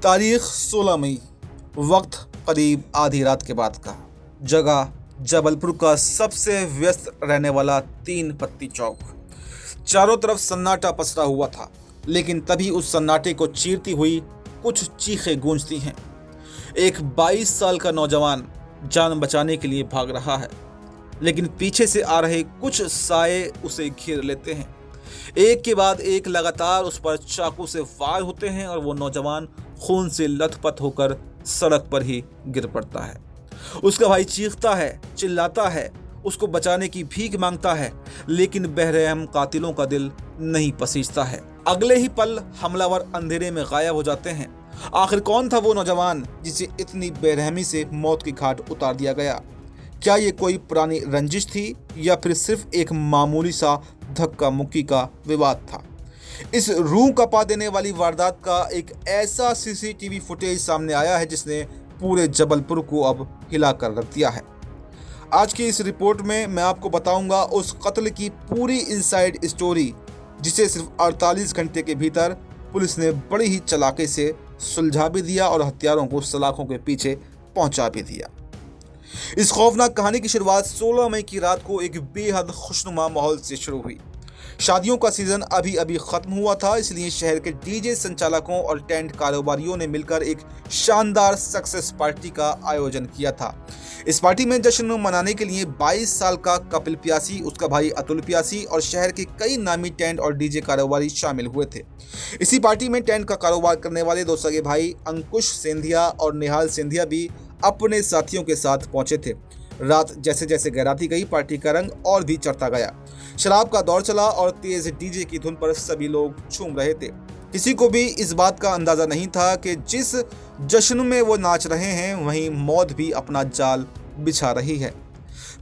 तारीख 16 मई, वक्त करीब आधी रात के बाद का। जगह जबलपुर का सबसे व्यस्त रहने वाला तीन पत्ती चौक। चारों तरफ सन्नाटा पसरा हुआ था, लेकिन तभी उस सन्नाटे को चीरती हुई कुछ चीखें गूंजती हैं। एक 22 साल का नौजवान जान बचाने के लिए भाग रहा है, लेकिन पीछे से आ रहे कुछ साए उसे घेर लेते हैं। एक के बाद एक लगातार उस पर चाकू से वार होते हैं और वो नौजवान खून से लथपथ होकर सड़क पर ही गिर पड़ता है। उसका भाई चीखता है, चिल्लाता है, उसको बचाने की भीख मांगता है, लेकिन बेरहम कातिलों का दिल नहीं पसीजता है। अगले ही पल हमलावर अंधेरे में गायब हो जाते हैं। आखिर कौन था वो नौजवान जिसे इतनी बेरहमी से मौत की घाट उतार दिया गया? क्या ये कोई पुरानी रंजिश थी या फिर सिर्फ एक मामूली सा धक्का मुक्की का विवाद था? इस रूह कपा देने वाली वारदात का एक ऐसा सीसीटीवी फुटेज सामने आया है जिसने पूरे जबलपुर को अब हिला कर रख दिया है। आज की इस रिपोर्ट में मैं आपको बताऊंगा उस कत्ल की पूरी इनसाइड स्टोरी, जिसे सिर्फ 48 घंटे के भीतर पुलिस ने बड़ी ही चालाकी से सुलझा भी दिया और हत्यारों को सलाखों के पीछे पहुंचा भी दिया। इस खौफनाक कहानी की शुरुआत 16 मई की रात को एक बेहद खुशनुमा माहौल से शुरू हुई। शादियों का सीजन अभी अभी खत्म हुआ था, इसलिए शहर के डीजे संचालकों और टेंट कारोबारियों ने मिलकर एक शानदार सक्सेस पार्टी का आयोजन किया था। इस पार्टी में जश्न मनाने के लिए 22 साल का कपिल प्यासी, उसका भाई अतुल प्यासी और शहर के कई नामी टेंट और डीजे कारोबारी शामिल हुए थे। इसी पार्टी में टेंट का कारोबार करने वाले दो सगे भाई अंकुश सिंधिया और निहाल सिंधिया भी अपने साथियों के साथ पहुंचे थे। रात जैसे जैसे गहराती गई, पार्टी का रंग और भी चढ़ता गया। शराब का दौर चला और तेज डीजे की धुन पर सभी लोग झूम रहे थे। किसी को भी इस बात का अंदाजा नहीं था कि जिस जश्न में वो नाच रहे हैं, वहीं मौत भी अपना जाल बिछा रही है।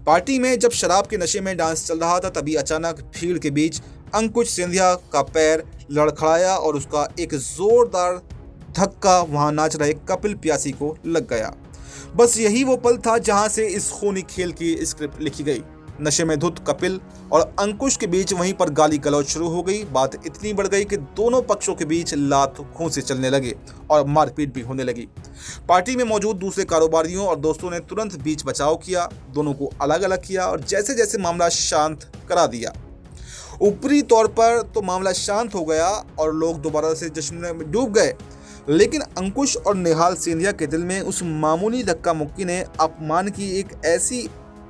पार्टी में जब शराब के नशे में डांस चल रहा था, तभी अचानक भीड़ के बीच अंकुश सिंधिया का पैर लड़खड़ाया और उसका एक जोरदार धक्का वहां नाच रहे कपिल प्यासी को लग गया। बस यही वो पल था जहां से इस खूनी खेल की स्क्रिप्ट लिखी गई। नशे में धुत कपिल और अंकुश के बीच वहीं पर गाली गलौज शुरू हो गई। बात इतनी बढ़ गई कि दोनों पक्षों के बीच लात घूंसे चलने लगे और मारपीट भी होने लगी। पार्टी में मौजूद दूसरे कारोबारियों और दोस्तों ने तुरंत बीच बचाव किया, दोनों को अलग अलग किया और जैसे जैसे मामला शांत करा दिया। ऊपरी तौर पर तो मामला शांत हो गया और लोग दोबारा से जश्न में डूब गए, लेकिन अंकुश और निहाल सिंधिया के दिल में उस मामूली धक्का मुक्की ने अपमान की एक ऐसी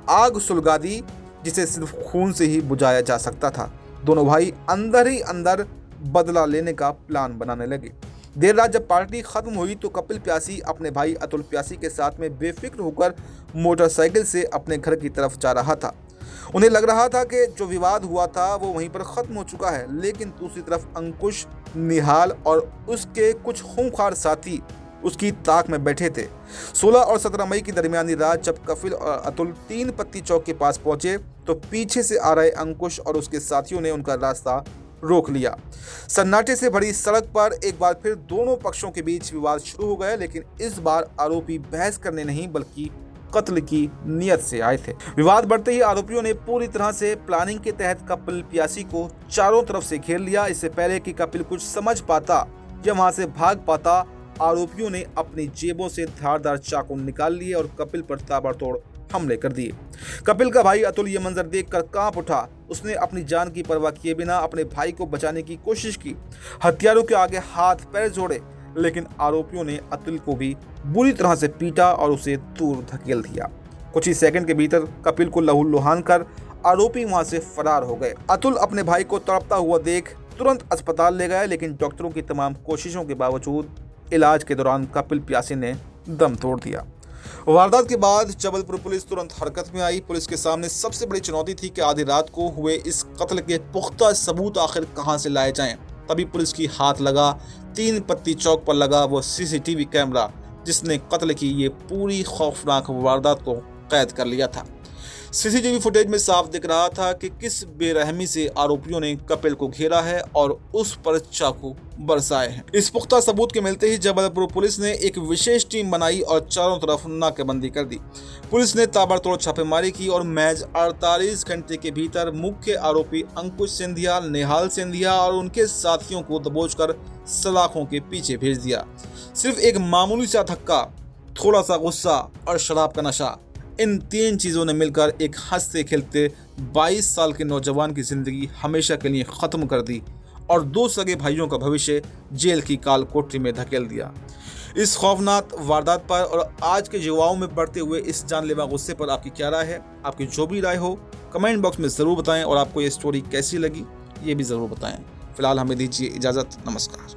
आग सुलगा दी जिसे सिर्फ खून से ही बुझाया जा सकता था। दोनों भाई अंदर ही अंदर बदला लेने का प्लान बनाने लगे। देर रात जब पार्टी खत्म हुई तो कपिल प्यासी अपने भाई अतुल प्यासी के साथ में बेफिक्र होकर मोटरसाइकिल से अपने घर की तरफ जा रहा था। उन्हें लग रहा था कि जो विवाद हुआ था वो वहीं पर खत्म हो चुका है, लेकिन दूसरी तरफ अंकुश, निहाल और उसके कुछ खूंखार साथी उसकी ताक में बैठे थे। 16 और 17 मई की दरमियानी रात जब कपिल और अतुल तीन पत्ती चौक के पास पहुंचे तो पीछे से आ रहे अंकुश और उसके साथियों ने उनका रास्ता रोक लिया। सन्नाटे से भरी सड़क पर एक बार फिर दोनों पक्षों के बीच विवाद शुरू हो गया, लेकिन इस बार आरोपी बहस करने नहीं बल्कि कत्ल की नियत से आए थे। विवाद बढ़ते ही आरोपियों ने पूरी तरह से प्लानिंग के तहत कपिल प्यासी को चारों तरफ से घेर लिया। इससे पहले कि कपिल कुछ समझ पाता या वहां से भाग पाता, आरोपियों ने अपनी जेबों से धारदार चाकू निकाल लिए और कपिल पर ताबड़तोड़ हमले कर दिए। कपिल का भाई अतुल ये मंजर देखकर कांप उठा। उसने अपनी जान की परवाह किए बिना अपने भाई को बचाने की कोशिश की। हथियारों के आगे हाथ पैर जोड़े, लेकिन आरोपियों ने अतुल को भी बुरी तरह से पीटा और उसे दूर धकेल दिया। कुछ ही सेकंड के भीतर कपिल को लहूलुहान कर आरोपी वहां से फरार हो गए। अतुल अपने भाई को तड़पता हुआ देख तुरंत अस्पताल ले गए, लेकिन डॉक्टरों की तमाम कोशिशों के बावजूद इलाज के दौरान कपिल प्यासी ने दम तोड़ दिया। वारदात के बाद जबलपुर पुलिस तुरंत हरकत में आई। पुलिस के सामने सबसे बड़ी चुनौती थी कि आधी रात को हुए इस कत्ल के पुख्ता सबूत आखिर कहां से लाए जाएं। तभी पुलिस की हाथ लगा तीन पत्ती चौक पर लगा वो सीसीटीवी कैमरा, जिसने कत्ल की ये पूरी खौफनाक वारदात को कैद कर लिया था। सीसीटीवी फुटेज में साफ दिख रहा था कि किस बेरहमी से आरोपियों ने कपिल को घेरा है और उस पर चाकू बरसाए हैं। इस पुख्ता सबूत के मिलते ही जबलपुर पुलिस ने एक विशेष टीम बनाई और चारों तरफ नाकेबंदी कर दी। पुलिस ने ताबड़तोड़ छापेमारी की और महज 48 घंटे के भीतर मुख्य आरोपी अंकुश सिंधिया, निहाल सिंधिया और उनके साथियों को दबोचकर सलाखों के पीछे भेज दिया। सिर्फ एक मामूली सा धक्का, थोड़ा सा गुस्सा और शराब का नशा, इन 3 चीज़ों ने मिलकर एक हंसते खेलते 22 साल के नौजवान की ज़िंदगी हमेशा के लिए ख़त्म कर दी और 2 सगे भाइयों का भविष्य जेल की काल कोठरी में धकेल दिया। इस खौफनाक वारदात पर और आज के युवाओं में बढ़ते हुए इस जानलेवा गुस्से पर आपकी क्या राय है? आपकी जो भी राय हो कमेंट बॉक्स में ज़रूर बताएं और आपको ये स्टोरी कैसी लगी ये भी ज़रूर बताएं। फिलहाल हमें दीजिए इजाज़त। नमस्कार।